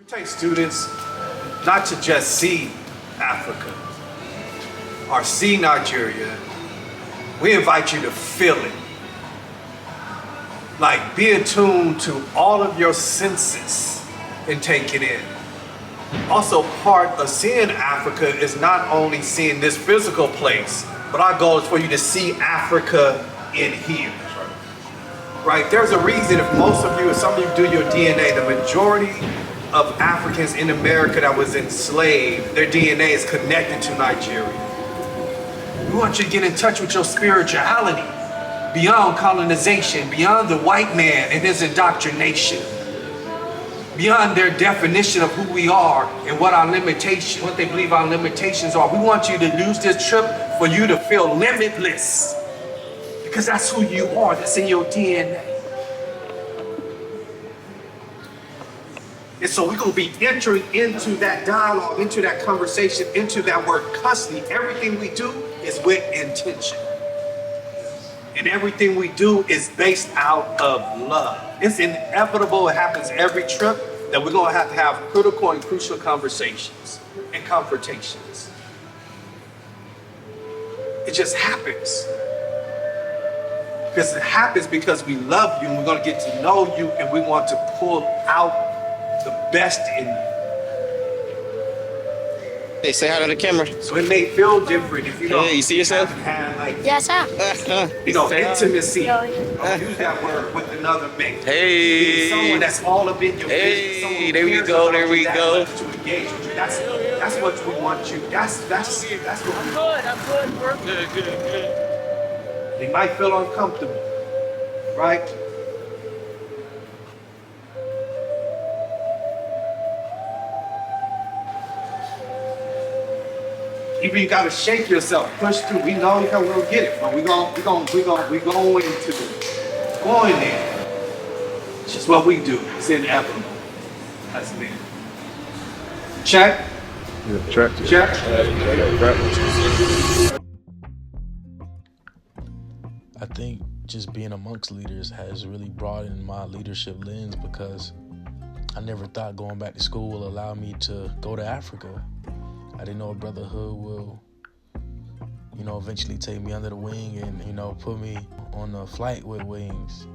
We take students not to just see Africa or see Nigeria. We invite you to feel it. Like, be attuned to all of your senses and take it in. Also, part of seeing Africa is not only seeing this physical place, but our goal is for you to see Africa in here. Right? There's a reason if most of you, if some of you do your DNA, the majority of Africans in America that was enslaved, their DNA is connected to Nigeria. We want you to get in touch with your spirituality beyond colonization, beyond the white man and his indoctrination, beyond their definition of who we are and what our limitations, what they believe our limitations are. We want you to use this trip for you to feel limitless, because that's who you are. That's in your DNA. And so we're going to be entering into that dialogue, into that conversation, into that word custody. Everything we do is with intention. And everything we do is based out of love. It's inevitable, it happens every trip, that we're going to have critical and crucial conversations and confrontations. It just happens. Because it happens because we love you and we're going to get to know you and we want to pull out the best in you. Hey, say hi to the camera. So it may feel different if you don't. Hey, you see yourself? Have like, Yes, sir. intimacy. Yeah. Use that word with another mate. Hey. Someone that's all up in your business. Someone There we cares go, about there you we that go. much to engage with you. That's what we want you. That's what we want. I'm good. Good. They might feel uncomfortable, right? Even you gotta shake yourself, push through. We know how we'll get it, but we going into it. Going there. It's just what we do. It's inevitable. That's me. Check. Yeah, check. Check. I think just being amongst leaders has really broadened my leadership lens, because I never thought going back to school will allow me to go to Africa. I didn't know a brotherhood will, eventually take me under the wing and, put me on a flight with wings,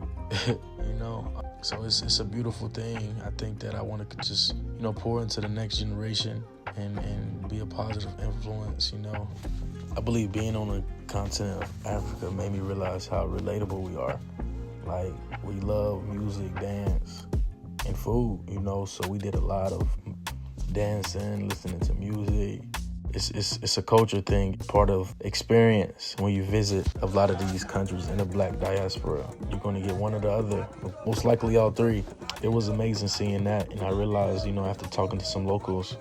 So it's a beautiful thing. I think that I want to just, pour into the next generation and be a positive influence, I believe being on the continent of Africa made me realize how relatable we are. Like, we love music, dance, and food, so we did a lot of dancing, listening to music. It's a culture thing, part of experience. When you visit a lot of these countries in the Black diaspora, you're going to get one or the other, most likely all three. It was amazing seeing that, and I realized, after talking to some locals,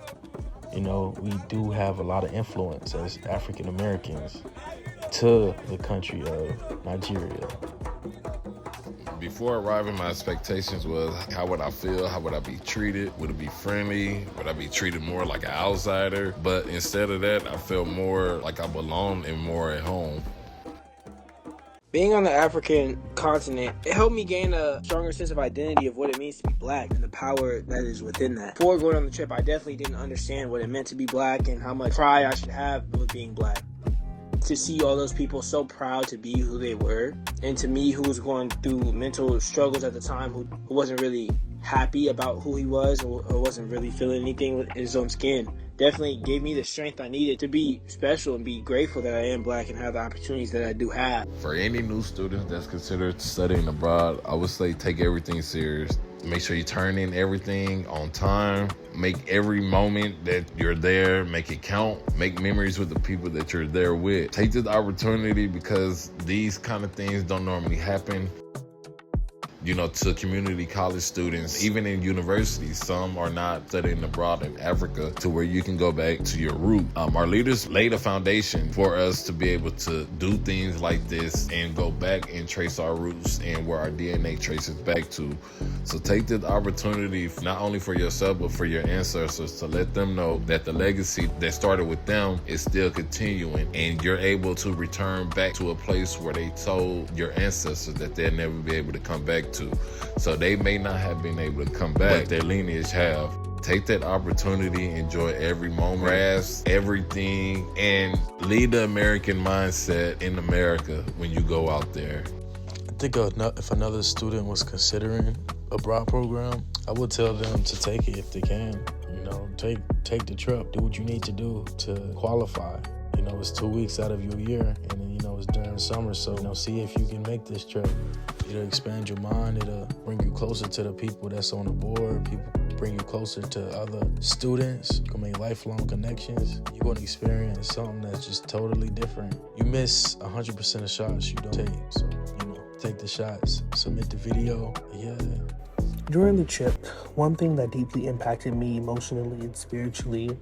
we do have a lot of influence as African Americans to the country of Nigeria. Before arriving, my expectations was, how would I feel? How would I be treated? Would it be friendly? Would I be treated more like an outsider? But instead of that, I felt more like I belonged and more at home. Being on the African continent, it helped me gain a stronger sense of identity of what it means to be black and the power that is within that. Before going on the trip, I definitely didn't understand what it meant to be black and how much pride I should have with being black. To see all those people so proud to be who they were, and to me, who was going through mental struggles at the time, who wasn't really happy about who he was or wasn't really feeling anything with his own skin, definitely gave me the strength I needed to be special and be grateful that I am black and have the opportunities that I do have. For any new student that's considered studying abroad, I would say take everything serious. Make sure you turn in everything on time. Make every moment that you're there, make it count. Make memories with the people that you're there with. Take this opportunity, because these kind of things don't normally happen. To community college students, even in universities, some are not studying abroad in Africa to where you can go back to your root. Our leaders laid a foundation for us to be able to do things like this and go back and trace our roots and where our DNA traces back to. So take this opportunity, not only for yourself, but for your ancestors, to let them know that the legacy that started with them is still continuing, and you're able to return back to a place where they told your ancestors that they'll never be able to come back to. to. So they may not have been able to come back, but their lineage have. Take that opportunity, enjoy every moment, grasp everything, and lead the American mindset in America when you go out there. I think if another student was considering a abroad program, I would tell them to take it if they can. You know, take the trip, do what you need to do to qualify. You know, it's 2 weeks out of your year, and then, you know, it's during summer, so, you know, see if you can make this trip. It'll expand your mind, it'll bring you closer to the people that's on the board, people bring you closer to other students, you can make lifelong connections. You're gonna experience something that's just totally different. You miss 100% of shots you don't take, so, you know, take the shots, submit the video, yeah. During the trip, one thing that deeply impacted me emotionally and spiritually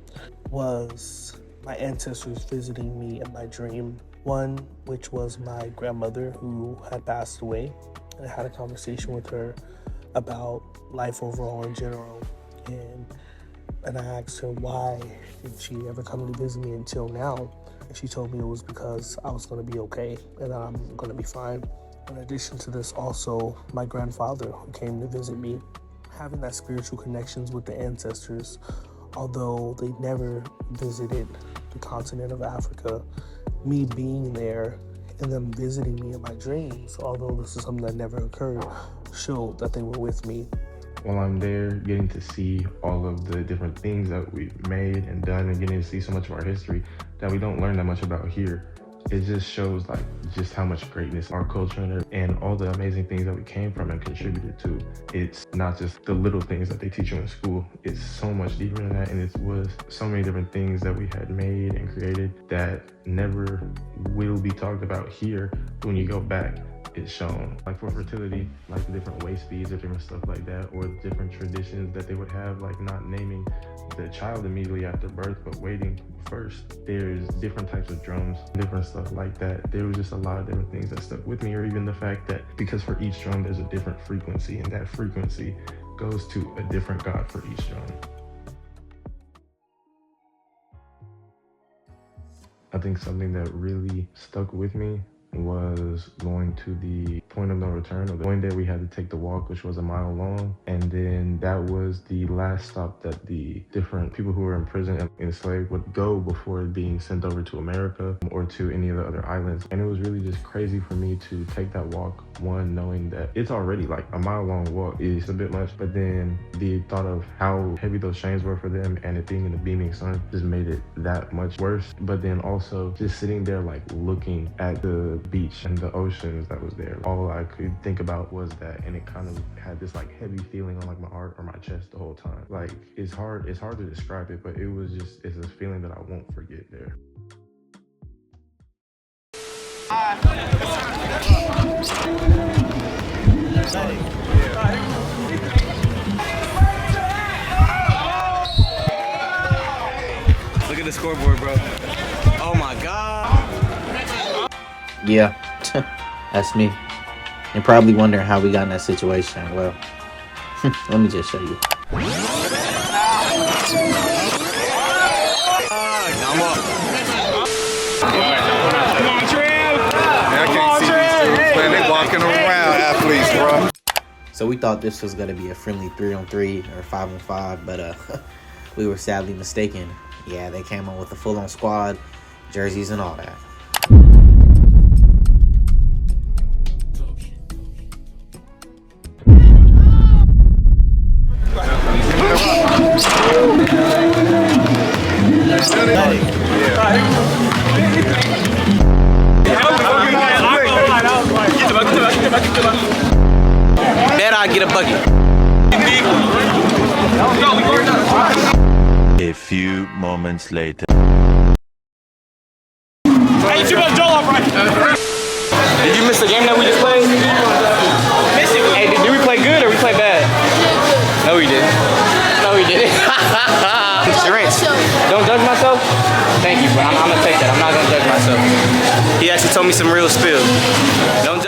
was my ancestors visiting me in my dream. One, which was my grandmother who had passed away. And I had a conversation with her about life overall in general. And I asked her why did she ever come to visit me until now. And she told me it was because I was going to be okay and that I'm going to be fine. In addition to this, also my grandfather who came to visit me. Having that spiritual connections with the ancestors, although they never visited the continent of Africa, me being there and them visiting me in my dreams, although this is something that never occurred, showed that they were with me. While I'm there, getting to see all of the different things that we've made and done, and getting to see so much of our history that we don't learn that much about here, it just shows like just how much greatness our culture and all the amazing things that we came from and contributed to. It's not just the little things that they teach you in school. It's so much deeper than that, and it was so many different things that we had made and created that never will be talked about here. When you go back, it's shown. Like for fertility, like the different waist beads or different stuff like that, or the different traditions that they would have, like not naming the child immediately after birth, but waiting first. There's different types of drums, different stuff like that. There was just a lot of different things that stuck with me, or even the fact that because for each drum, there's a different frequency, and that frequency goes to a different God for each drum. I think something that really stuck with me was going to the point of no return. One day we had to take the walk, which was a mile long, and then that was the last stop that the different people who were in prison and enslaved would go before being sent over to America or to any of the other islands. And it was really just crazy for me to take that walk, one, knowing that it's already like a mile long walk is a bit much, but then the thought of how heavy those chains were for them and it being in the beaming sun just made it that much worse. But then also just sitting there like looking at the beach and the oceans that was there, all I could think about was that, and it kind of had this like heavy feeling on like my heart or my chest the whole time. Like it's hard to describe it, but it's a feeling that I won't forget there. Look at the scoreboard, bro. Oh my God. Yeah, that's me. You're probably wondering how we got in that situation. Well, let me just show you. I'm up. Come on, Trev. I can't see these dudes, man. They walking around, athletes, bro. So we thought this was gonna be a friendly 3-on-3 or 5-on-5, but we were sadly mistaken. Yeah, they came on with a full-on squad, jerseys and all that. Bet I get a bucket. A few moments later. Hey, you better draw off right. Did you miss the game that we just played? Hey, did we play good or we play bad? No, we didn't. No, we didn't. Don't judge myself? Thank you, bro. I'm gonna take that. I'm not gonna judge myself. He actually told me some real spill. Don't